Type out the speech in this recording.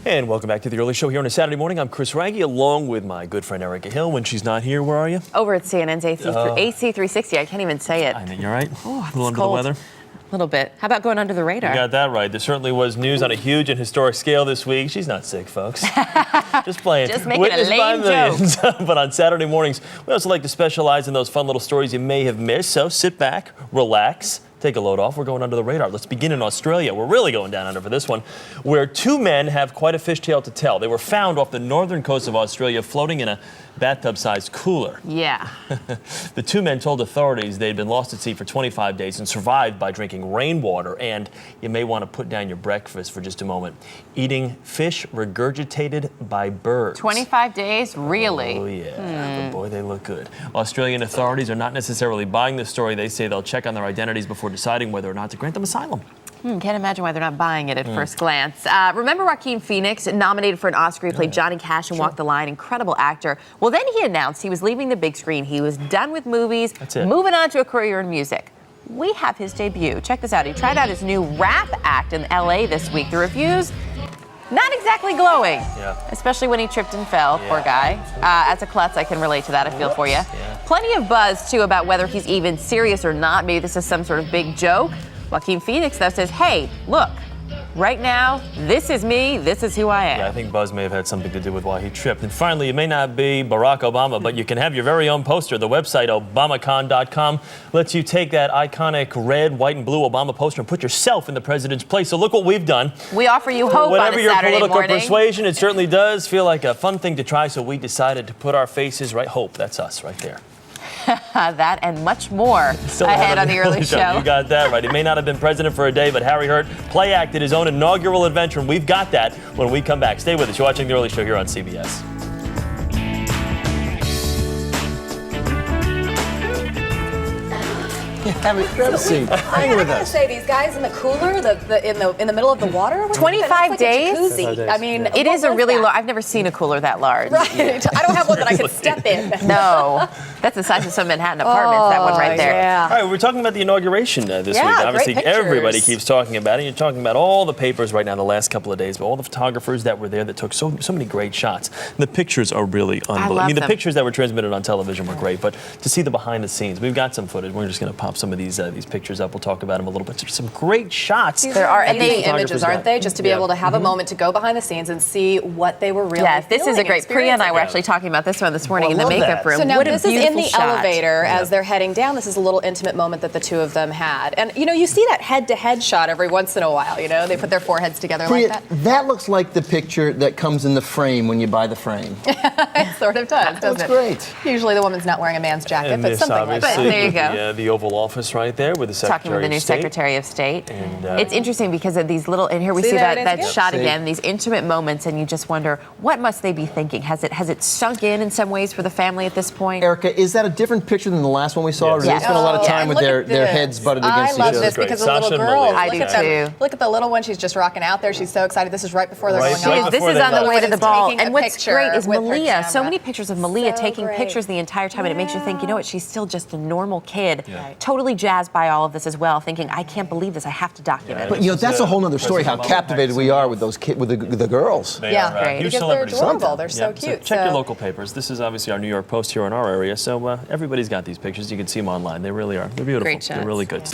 And welcome back to the early show here on a Saturday morning. I'm Chris Wragge, along with my good friend Erica Hill. When she's not here, where are you? Over at CNN's AC360. I can't even say it. I think you're right. Oh, a little under the weather. A little bit. How about going under the radar? You got that right. There certainly was news on a huge and historic scale this week. She's not sick, folks. Just playing. Just making Witnessed a lame joke. But on Saturday mornings, we also like to specialize in those fun little stories you may have missed. So sit back, relax, take a load off. We're going under the radar. Let's begin in Australia. We're really going down under for this one, where two men have quite a fishtail to tell. They were found off the northern coast of Australia floating in a bathtub-sized cooler. Yeah. The two men told authorities they'd been lost at sea for 25 days and survived by drinking rainwater. And you may want to put down your breakfast for just a moment. Eating fish regurgitated by birds. 25 days? Really? Oh, yeah. But boy, they look good. Australian authorities are not necessarily buying the story. They say they'll check on their identities before deciding whether or not to grant them asylum. Can't imagine why they're not buying it at first glance. Remember Joaquin Phoenix, nominated for an Oscar? He played Johnny Cash in Walk the Line. Incredible actor. Well, then he announced he was leaving the big screen. He was done with movies, moving on to a career in music. We have his debut. Check this out. He tried out his new rap act in L.A. this week. The reviews, not exactly glowing, especially when he tripped and fell, poor guy. As a klutz, I can relate to that. I feel for you. Plenty of buzz, too, about whether he's even serious or not. Maybe this is some sort of big joke. Joaquin Phoenix, though, says, hey, look, right now, this is me, this is who I am. Yeah, I think buzz may have had something to do with why he tripped. And finally, it may not be Barack Obama, but you can have your very own poster. The website, Obamacon.com, lets you take that iconic red, white, and blue Obama poster and put yourself in the president's place. So look what we've done. We offer you hope Whatever on a your Saturday political morning. persuasion, it certainly does feel like a fun thing to try, so we decided to put our faces right. Hope, that's us right there. That and much more ahead on the early show. You got that right. He may not have been president for a day, but Harry Hurt play acted his own inaugural adventure, and we've got that when we come back. Stay with us. You're watching the early show here on CBS. Have a seat. Hang with us. Say these guys in the cooler, in the middle of the water. 25 days. Jacuzzi. I mean, it is a really large. I've never seen a cooler that large. Right. I don't have one that I could step in. No, that's the size of some Manhattan apartments. That one right there. Yeah. All right, we're talking about the inauguration this week. Obviously, great everybody keeps talking about it. You're talking about all the papers right now the last couple of days, but all the photographers that were there that took so many great shots. And the pictures are really unbelievable. I mean, the pictures that were transmitted on television were great, but to see the behind the scenes, we've got some footage. We're just going to pop some of these pictures up. We'll talk about them a little bit. There's some great shots. There are amazing images, aren't they? Just to be able to have a moment to go behind the scenes and see what they were really this is a great. Priya and I were actually talking about this one this morning in the makeup room. So now this is in the elevator shot. as they're heading down. This is a little intimate moment that the two of them had. And, you know, you see that head-to-head shot every once in a while, you know? They put their foreheads together Priya, like that. that looks like the picture that comes in the frame when you buy the frame. It sort of does, doesn't it? That's great. Usually the woman's not wearing a man's jacket, but something like that. But there you go. The Oval Office right there with the Secretary Talking with the new of State. Secretary of State. And, it's interesting because of these little, and here we see that shot again, these intimate moments, and you just wonder, what must they be thinking? Has it sunk in some ways for the family at this point? Erica, is that a different picture than the last one we saw? Or do they spend a lot of time with their heads butted against each other? I love this because of the little girl. I do too. Look at the little one. She's just rocking out there. She's so excited. This is right before they're going on. This is on the way to the ball. And what's picture great is with Malia. So many pictures of Malia So taking great. pictures the entire time, and it makes you think, you know what, she's still just a normal kid. Totally jazzed by all of this as well, thinking, I can't believe this. I have to document it. But, you know, that's a whole other story, how captivated we are with those with the girls. They are, great. huge Because they're celebrities. adorable. They're so cute. Check your local papers. This is obviously our New York Post here in our area, so everybody's got these pictures. You can see them online. They really are. They're beautiful. Great shots. They're really good.